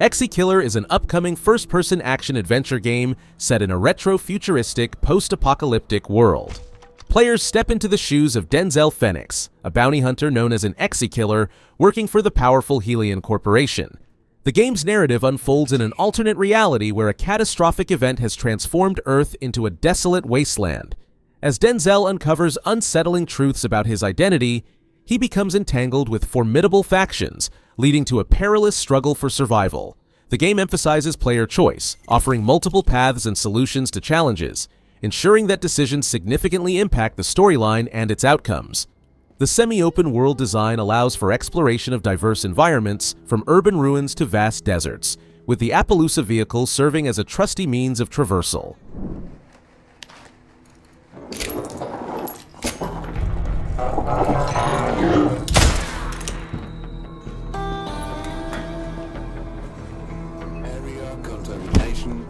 ExeKiller is an upcoming first-person action-adventure game set in a retro-futuristic, post-apocalyptic world. Players step into the shoes of Denzel Phoenix, a bounty hunter known as an ExeKiller working for the powerful Helion Corporation. The game's narrative unfolds in an alternate reality where a catastrophic event has transformed Earth into a desolate wasteland. As Denzel uncovers unsettling truths about his identity, he becomes entangled with formidable factions, leading to a perilous struggle for survival. The game emphasizes player choice, offering multiple paths and solutions to challenges, ensuring that decisions significantly impact the storyline and its outcomes. The semi-open world design allows for exploration of diverse environments, from urban ruins to vast deserts, with the Appaloosa vehicle serving as a trusty means of traversal. Area contamination.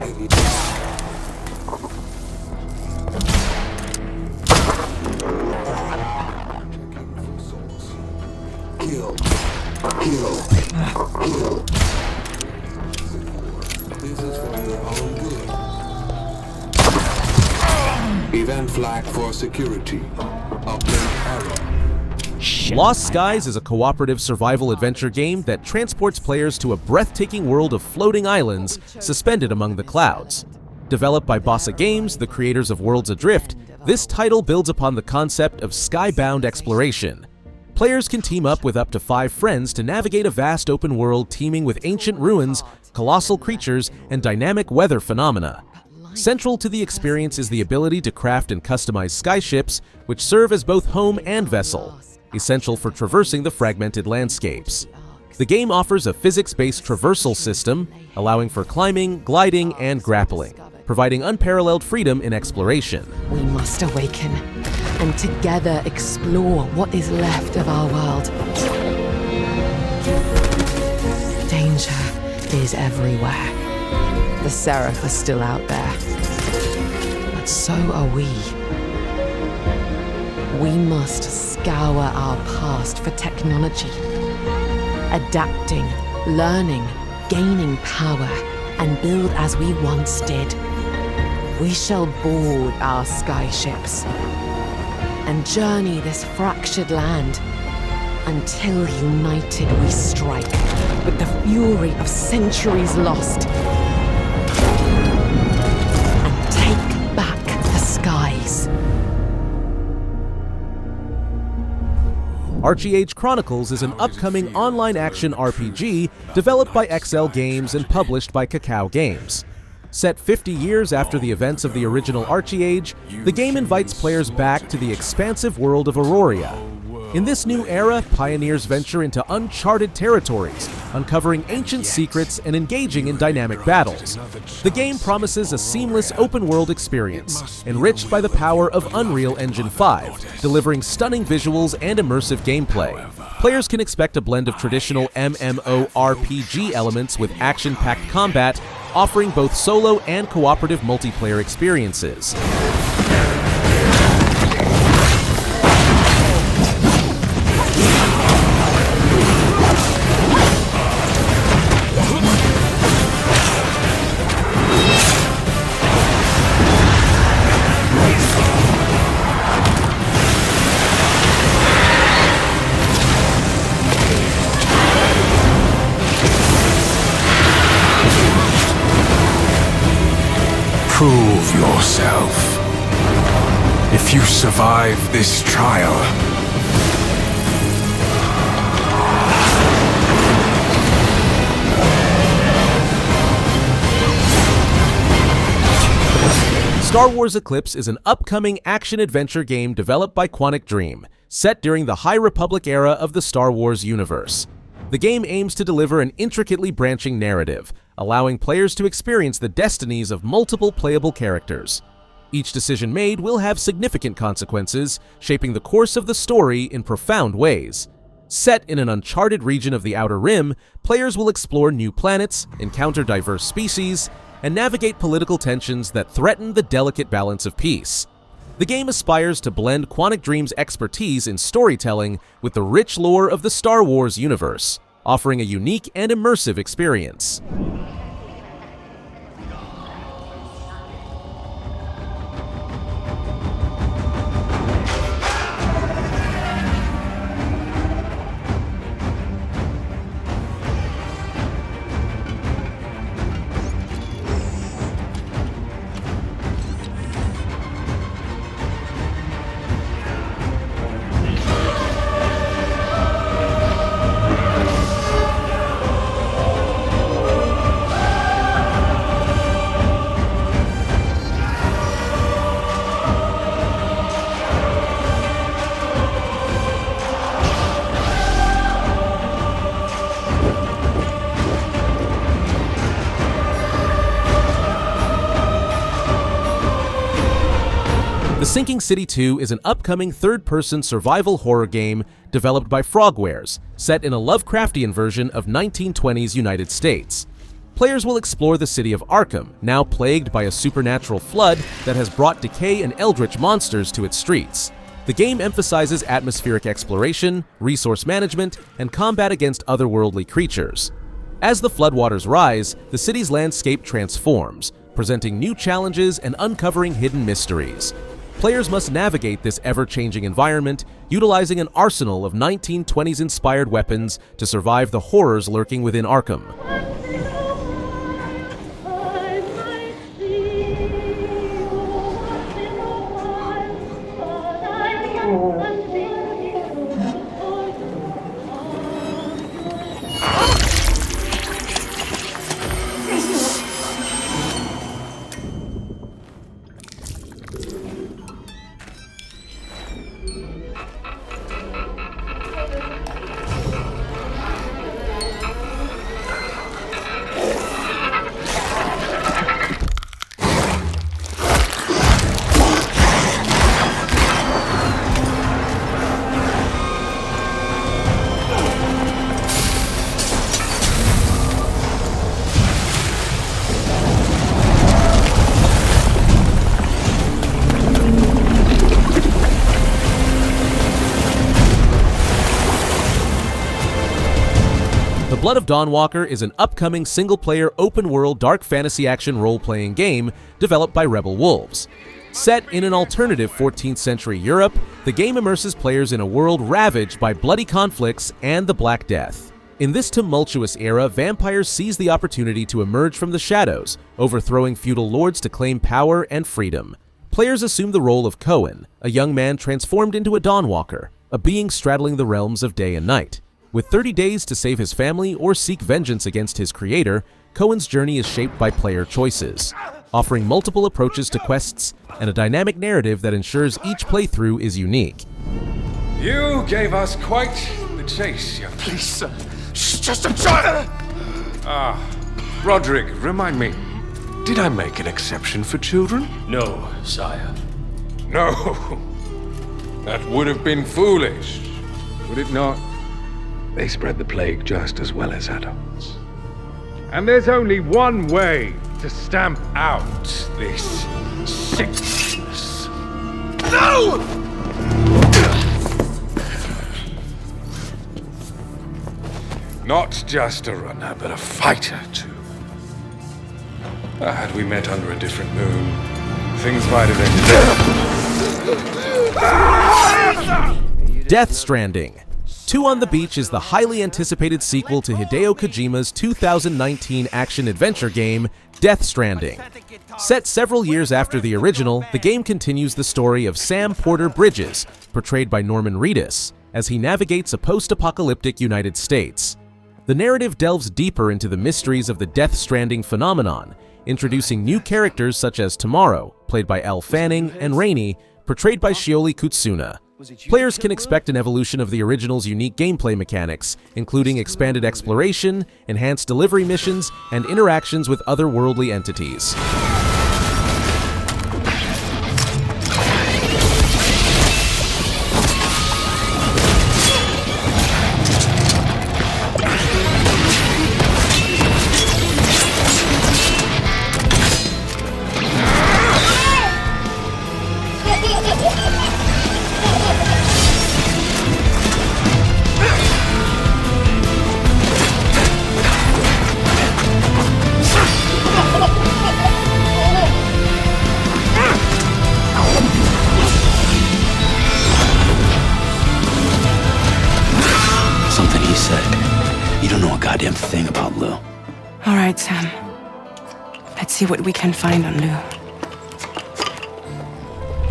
Kill. This is for your own good. Event flag for security. Uplink error. Lost Skies is a cooperative survival adventure game that transports players to a breathtaking world of floating islands suspended among the clouds. Developed by Bossa Games, the creators of Worlds Adrift, this title builds upon the concept of skybound exploration. Players can team up with up to 5 friends to navigate a vast open world teeming with ancient ruins, colossal creatures, and dynamic weather phenomena. Central to the experience is the ability to craft and customize skyships, which serve as both home and vessel, essential for traversing the fragmented landscapes. The game offers a physics-based traversal system, allowing for climbing, gliding, and grappling, providing unparalleled freedom in exploration. We must awaken and together explore what is left of our world. Danger is everywhere. The Seraph are still out there, but so are we. We must scour our past for technology, adapting, learning, gaining power, and build as we once did. We shall board our skyships and journey this fractured land until united we strike with the fury of centuries lost and take back the skies. ArcheAge Chronicles is an upcoming online action RPG developed by XL Games and published by Cacao Games. Set 50 years after the events of the original ArcheAge, the game invites players back to the expansive world of Aurora. In this new era, pioneers venture into uncharted territories, uncovering ancient secrets and engaging in dynamic battles. The game promises a seamless open-world experience, enriched by the power of Unreal Engine 5, delivering stunning visuals and immersive gameplay. Players can expect a blend of traditional MMORPG elements with action-packed combat, offering both solo and cooperative multiplayer experiences. Prove yourself. If you survive this trial, Star Wars Eclipse is an upcoming action-adventure game developed by Quantic Dream, set during the High Republic era of the Star Wars universe. The game aims to deliver an intricately branching narrative, allowing players to experience the destinies of multiple playable characters. Each decision made will have significant consequences, shaping the course of the story in profound ways. Set in an uncharted region of the Outer Rim, players will explore new planets, encounter diverse species, and navigate political tensions that threaten the delicate balance of peace. The game aspires to blend Quantic Dream's expertise in storytelling with the rich lore of the Star Wars universe. offering a unique and immersive experience. The Sinking City 2 is an upcoming third-person survival horror game developed by Frogwares, set in a Lovecraftian version of 1920s United States. Players will explore the city of Arkham, now plagued by a supernatural flood that has brought decay and eldritch monsters to its streets. The game emphasizes atmospheric exploration, resource management, and combat against otherworldly creatures. As the floodwaters rise, the city's landscape transforms, presenting new challenges and uncovering hidden mysteries. Players must navigate this ever-changing environment, utilizing an arsenal of 1920s-inspired weapons to survive the horrors lurking within Arkham. Blood of Dawnwalker is an upcoming single-player open-world dark fantasy action role-playing game developed by Rebel Wolves. Set in an alternative 14th century Europe, the game immerses players in a world ravaged by bloody conflicts and the Black Death. In this tumultuous era, vampires seize the opportunity to emerge from the shadows, overthrowing feudal lords to claim power and freedom. Players assume the role of Cohen, a young man transformed into a Dawnwalker, a being straddling the realms of day and night. With 30 days to save his family or seek vengeance against his creator, Cohen's journey is shaped by player choices, offering multiple approaches to quests and a dynamic narrative that ensures each playthrough is unique. You gave us quite the chase, young. Please, sir. She's just a child! Roderick, remind me, did I make an exception for children? No, sire. No. That would have been foolish, would it not? They spread the plague just as well as adults. And there's only one way to stamp out this sickness. No! Not just a runner, but a fighter, too. Had we met under a different moon, things might have ended. Death Stranding. 2 on the Beach is the highly anticipated sequel to Hideo Kojima's 2019 action-adventure game, Death Stranding. Set several years after the original, the game continues the story of Sam Porter Bridges, portrayed by Norman Reedus, as he navigates a post-apocalyptic United States. The narrative delves deeper into the mysteries of the Death Stranding phenomenon, introducing new characters such as Tomorrow, played by Elle Fanning, and Rainey, portrayed by Shioli Kutsuna. Players can expect an evolution of the original's unique gameplay mechanics, including expanded exploration, enhanced delivery missions, and interactions with otherworldly entities. You don't know a goddamn thing about Lou. All right, Sam. Let's see what we can find on Lou.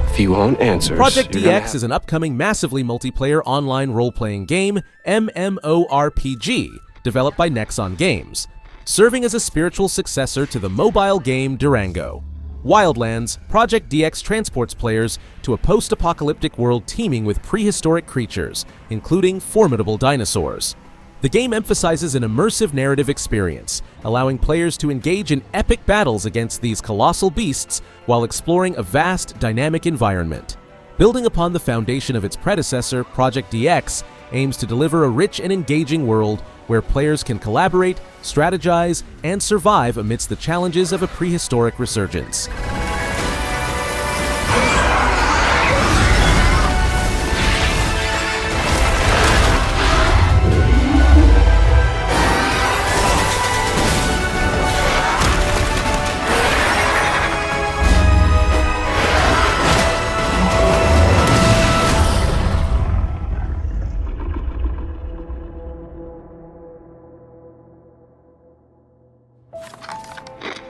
If he won't answer, Project DX is an upcoming massively multiplayer online role-playing game, MMORPG, developed by Nexon Games, serving as a spiritual successor to the mobile game Durango. Wildlands, Project DX transports players to a post-apocalyptic world teeming with prehistoric creatures, including formidable dinosaurs. The game emphasizes an immersive narrative experience, allowing players to engage in epic battles against these colossal beasts while exploring a vast, dynamic environment. Building upon the foundation of its predecessor, Project DX aims to deliver a rich and engaging world where players can collaborate, strategize, and survive amidst the challenges of a prehistoric resurgence.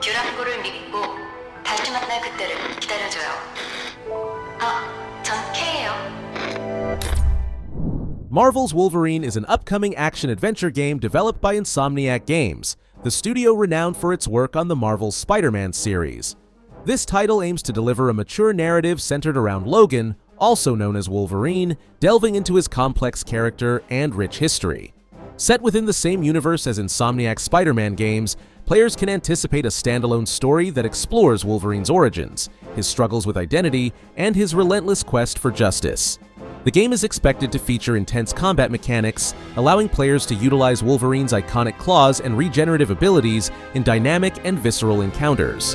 듀랑고를 믿고 다시 만날 그때를 기다려줘요. 전 K예요. Marvel's Wolverine is an upcoming action-adventure game developed by Insomniac Games, the studio renowned for its work on the Marvel's Spider-Man series. This title aims to deliver a mature narrative centered around Logan, also known as Wolverine, delving into his complex character and rich history. Set within the same universe as Insomniac's Spider-Man games, players can anticipate a standalone story that explores Wolverine's origins, his struggles with identity, and his relentless quest for justice. The game is expected to feature intense combat mechanics, allowing players to utilize Wolverine's iconic claws and regenerative abilities in dynamic and visceral encounters.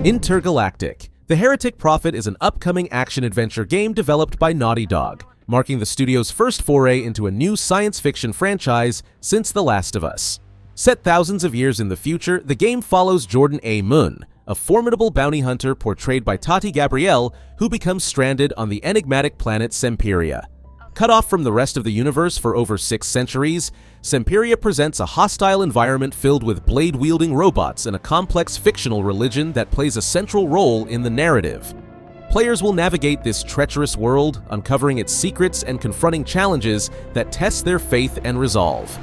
Intergalactic. The Heretic Prophet is an upcoming action-adventure game developed by Naughty Dog, marking the studio's first foray into a new science fiction franchise since The Last of Us. Set thousands of years in the future, the game follows Jordan A. Moon, a formidable bounty hunter portrayed by Tati Gabrielle, who becomes stranded on the enigmatic planet Siberia. Cut off from the rest of the universe for over 6 centuries, Siberia presents a hostile environment filled with blade-wielding robots and a complex fictional religion that plays a central role in the narrative. Players will navigate this treacherous world, uncovering its secrets and confronting challenges that test their faith and resolve.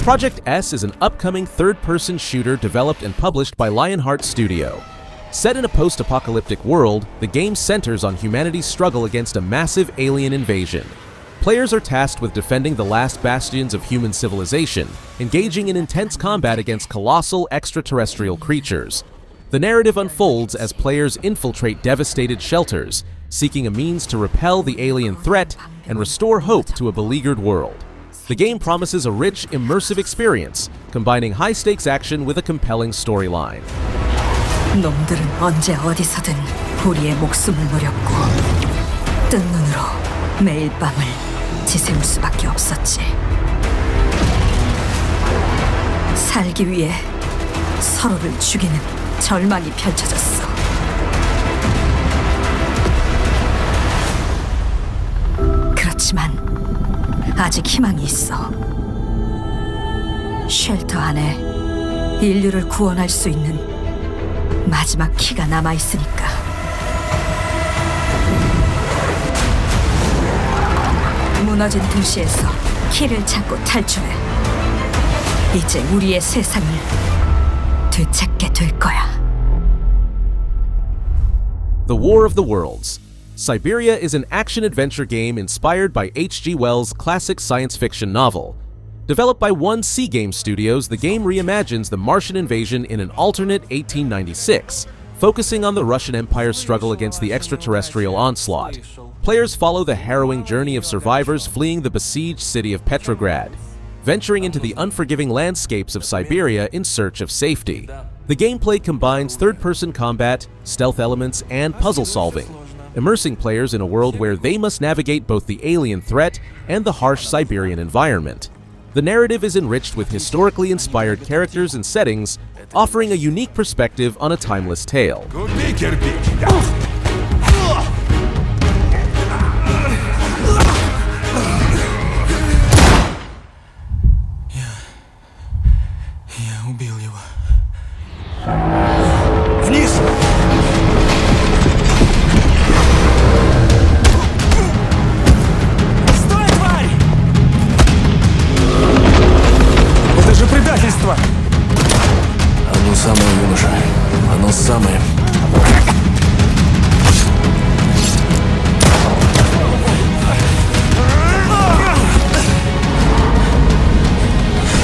Project S is an upcoming third-person shooter developed and published by Lionheart Studio. Set in a post-apocalyptic world, the game centers on humanity's struggle against a massive alien invasion. Players are tasked with defending the last bastions of human civilization, engaging in intense combat against colossal extraterrestrial creatures. The narrative unfolds as players infiltrate devastated shelters, seeking a means to repel the alien threat and restore hope to a beleaguered world. The game promises a rich, immersive experience, combining high-stakes action with a compelling storyline. 놈들은 언제 어디서든 우리의 목숨을 노렸고 뜬 눈으로 매일 밤을 지새울 수밖에 없었지. 살기 위해 서로를 죽이는 절망이 펼쳐졌어. 그렇지만 아직 희망이 있어. 쉘터 안에 인류를 구원할 수 있는 마지막 키가 남아있으니까. 무너진 도시에서 키를 찾고 탈출해. 이제 우리의 세상을 되찾게 될 거야. The War of the Worlds. Siberia is an action-adventure game inspired by H.G. Wells' classic science fiction novel. Developed by 1C Game Studios, the game reimagines the Martian invasion in an alternate 1896, focusing on the Russian Empire's struggle against the extraterrestrial onslaught. Players follow the harrowing journey of survivors fleeing the besieged city of Petrograd, venturing into the unforgiving landscapes of Siberia in search of safety. The gameplay combines third-person combat, stealth elements, and puzzle solving, immersing players in a world where they must navigate both the alien threat and the harsh Siberian environment. The narrative is enriched with historically inspired characters and settings, offering a unique perspective on a timeless tale. Я убил его. Вниз! Стой, тварь! Это же предательство! Оно самое, юноша. Оно самое.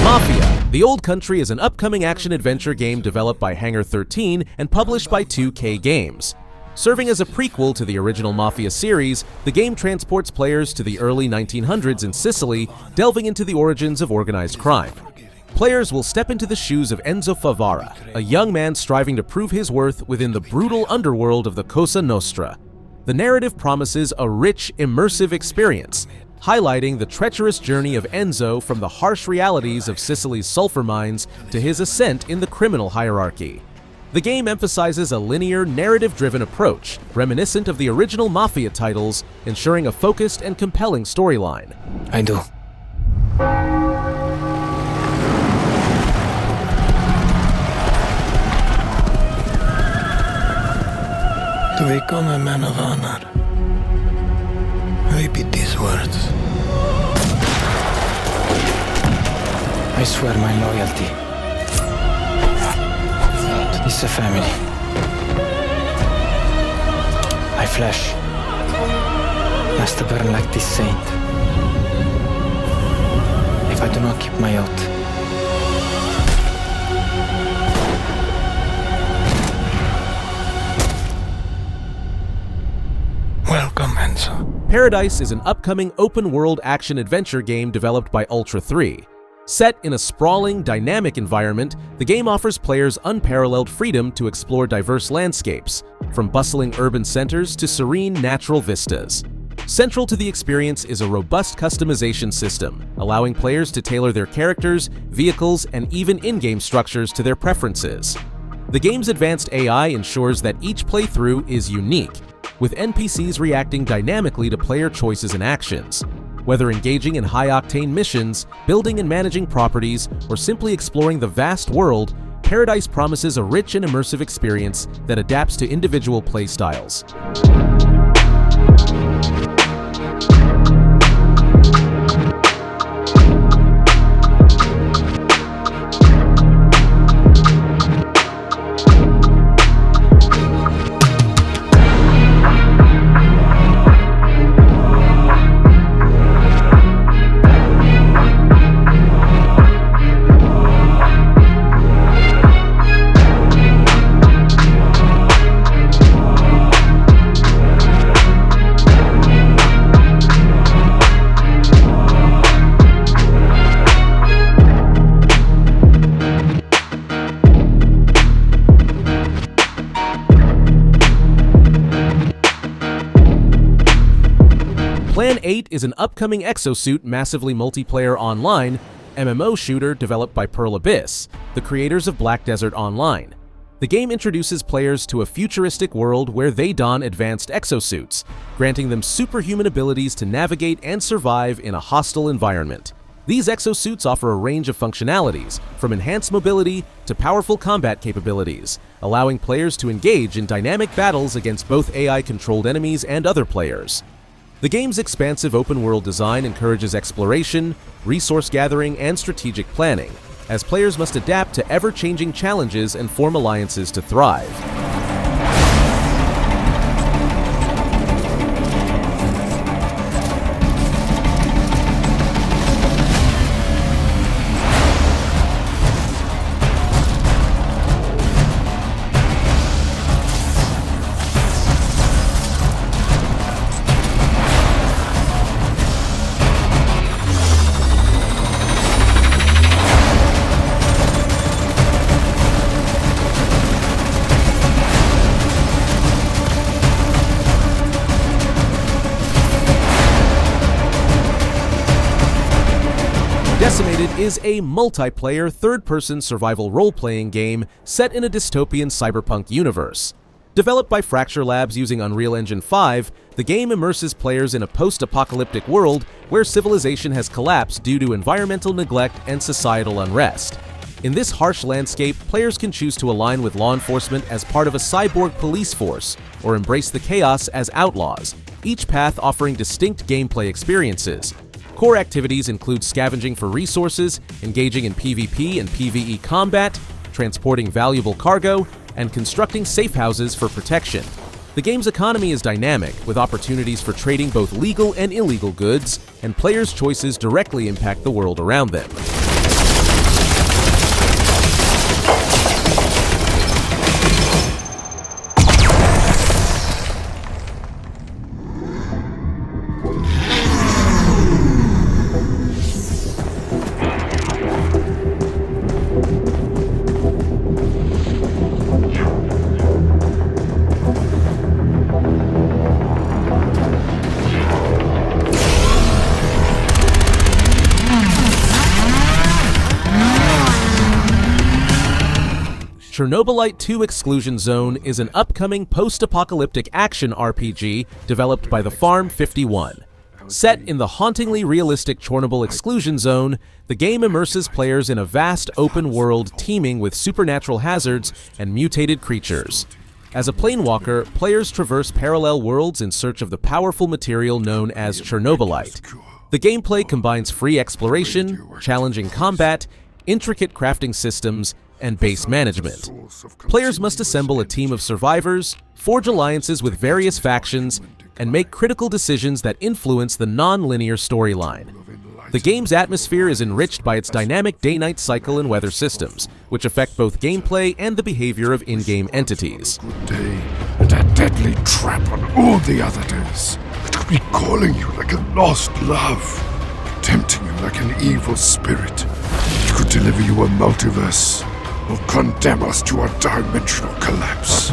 Mafia: The Old Country is an upcoming action-adventure game developed by Hangar 13 and published by 2K Games. Serving as a prequel to the original Mafia series, the game transports players to the early 1900s in Sicily, delving into the origins of organized crime. Players will step into the shoes of Enzo Favara, a young man striving to prove his worth within the brutal underworld of the Cosa Nostra. The narrative promises a rich, immersive experience, highlighting the treacherous journey of Enzo from the harsh realities of Sicily's sulfur mines to his ascent in the criminal hierarchy. The game emphasizes a linear, narrative-driven approach, reminiscent of the original Mafia titles, ensuring a focused and compelling storyline. I do. To become a man of honor, repeat these words. I swear my loyalty to this family. My flesh must burn like this saint. If I do not keep my oath. Welcome, Enzo. Paradise is an upcoming open-world action-adventure game developed by Ultra 3. Set in a sprawling, dynamic environment, the game offers players unparalleled freedom to explore diverse landscapes, from bustling urban centers to serene natural vistas. Central to the experience is a robust customization system, allowing players to tailor their characters, vehicles, and even in-game structures to their preferences. The game's advanced AI ensures that each playthrough is unique, with NPCs reacting dynamically to player choices and actions. Whether engaging in high-octane missions, building and managing properties, or simply exploring the vast world, Paradise promises a rich and immersive experience that adapts to individual playstyles. Plan 8 is an upcoming exosuit massively multiplayer online MMO shooter developed by Pearl Abyss, the creators of Black Desert Online. The game introduces players to a futuristic world where they don advanced exosuits, granting them superhuman abilities to navigate and survive in a hostile environment. These exosuits offer a range of functionalities, from enhanced mobility to powerful combat capabilities, allowing players to engage in dynamic battles against both AI-controlled enemies and other players. The game's expansive open-world design encourages exploration, resource gathering, and strategic planning, as players must adapt to ever-changing challenges and form alliances to thrive. Decimated is a multiplayer, third-person survival role-playing game set in a dystopian cyberpunk universe. Developed by Fracture Labs using Unreal Engine 5, the game immerses players in a post-apocalyptic world where civilization has collapsed due to environmental neglect and societal unrest. In this harsh landscape, players can choose to align with law enforcement as part of a cyborg police force, or embrace the chaos as outlaws, each path offering distinct gameplay experiences. Core activities include scavenging for resources, engaging in PvP and PvE combat, transporting valuable cargo, and constructing safe houses for protection. The game's economy is dynamic, with opportunities for trading both legal and illegal goods, and players' choices directly impact the world around them. Chernobylite 2 Exclusion Zone is an upcoming post-apocalyptic action RPG developed by the Farm 51. Set in the hauntingly realistic Chernobyl Exclusion Zone, the game immerses players in a vast open world teeming with supernatural hazards and mutated creatures. As a planewalker, players traverse parallel worlds in search of the powerful material known as Chernobylite. The gameplay combines free exploration, challenging combat, intricate crafting systems, and base management. Players must assemble a team of survivors, forge alliances with various factions, and make critical decisions that influence the non-linear storyline. The game's atmosphere is enriched by its dynamic day-night cycle and weather systems, which affect both gameplay and the behavior of in-game entities. Good day, and a deadly trap on all the other days. It could be calling you like a lost love, tempting you like an evil spirit. It could deliver you a multiverse, or condemn us to a dimensional collapse.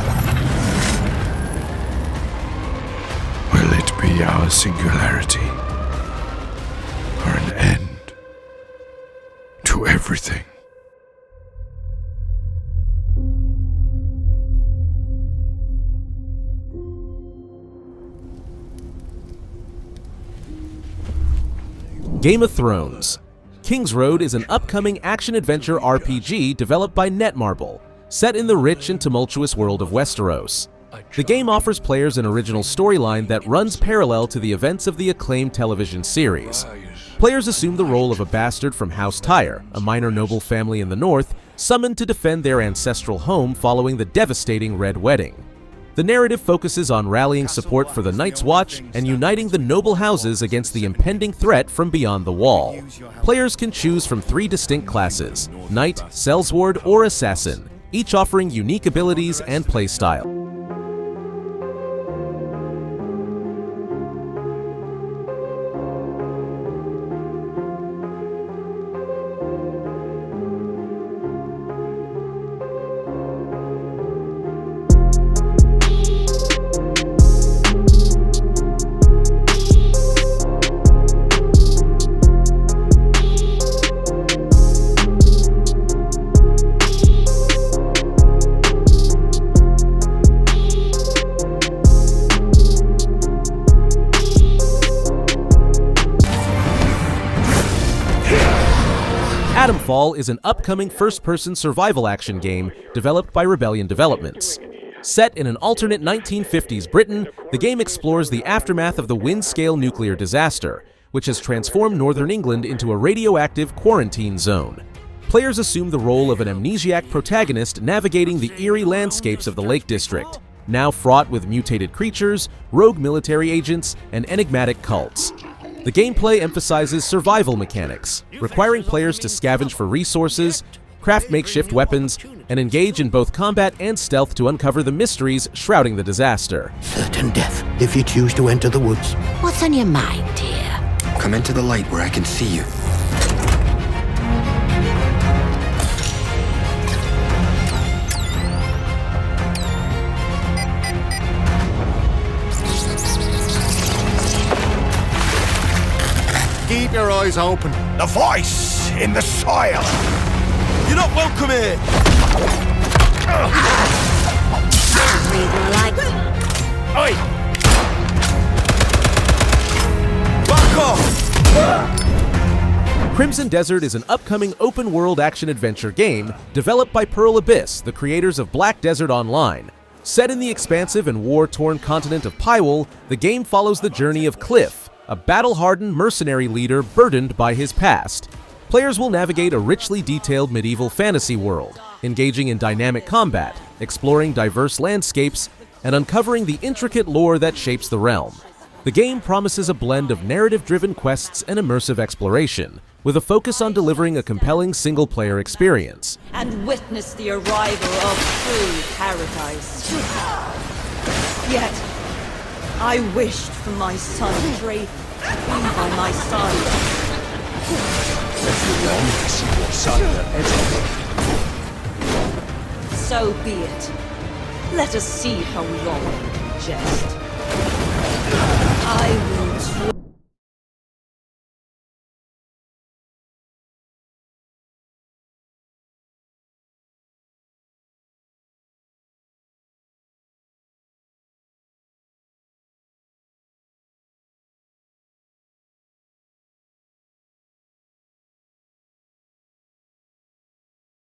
Will it be our singularity, or an end to everything? Game of Thrones. Kingsroad is an upcoming action-adventure RPG developed by Netmarble, set in the rich and tumultuous world of Westeros. The game offers players an original storyline that runs parallel to the events of the acclaimed television series. Players assume the role of a bastard from House Tyre, a minor noble family in the north, summoned to defend their ancestral home following the devastating Red Wedding. The narrative focuses on rallying support for the Night's Watch and uniting the noble houses against the impending threat from beyond the Wall. Players can choose from 3 distinct classes: Knight, Sellsword, or Assassin, each offering unique abilities and playstyle. Atomfall is an upcoming first-person survival action game developed by Rebellion Developments. Set in an alternate 1950s Britain, the game explores the aftermath of the Windscale nuclear disaster, which has transformed northern England into a radioactive quarantine zone. Players assume the role of an amnesiac protagonist navigating the eerie landscapes of the Lake District, now fraught with mutated creatures, rogue military agents, and enigmatic cults. The gameplay emphasizes survival mechanics, requiring players to scavenge for resources, craft makeshift weapons, and engage in both combat and stealth to uncover the mysteries shrouding the disaster. Certain death if you choose to enter the woods. What's on your mind, dear? Come into the light where I can see you. Keep your eyes open. The voice in the soil. You're not welcome here. Oi! Back off! Crimson Desert is an upcoming open-world action-adventure game developed by Pearl Abyss, the creators of Black Desert Online. Set in the expansive and war-torn continent of Pywall, the game follows the journey of Cliff, a battle-hardened mercenary leader burdened by his past. Players will navigate a richly detailed medieval fantasy world, engaging in dynamic combat, exploring diverse landscapes, and uncovering the intricate lore that shapes the realm. The game promises a blend of narrative-driven quests and immersive exploration, with a focus on delivering a compelling single-player experience. And witness the arrival of true paradise. Yet, I wished for my son Drake to be by my side. If you long to see your son So be it. Let us see how long we jest. I will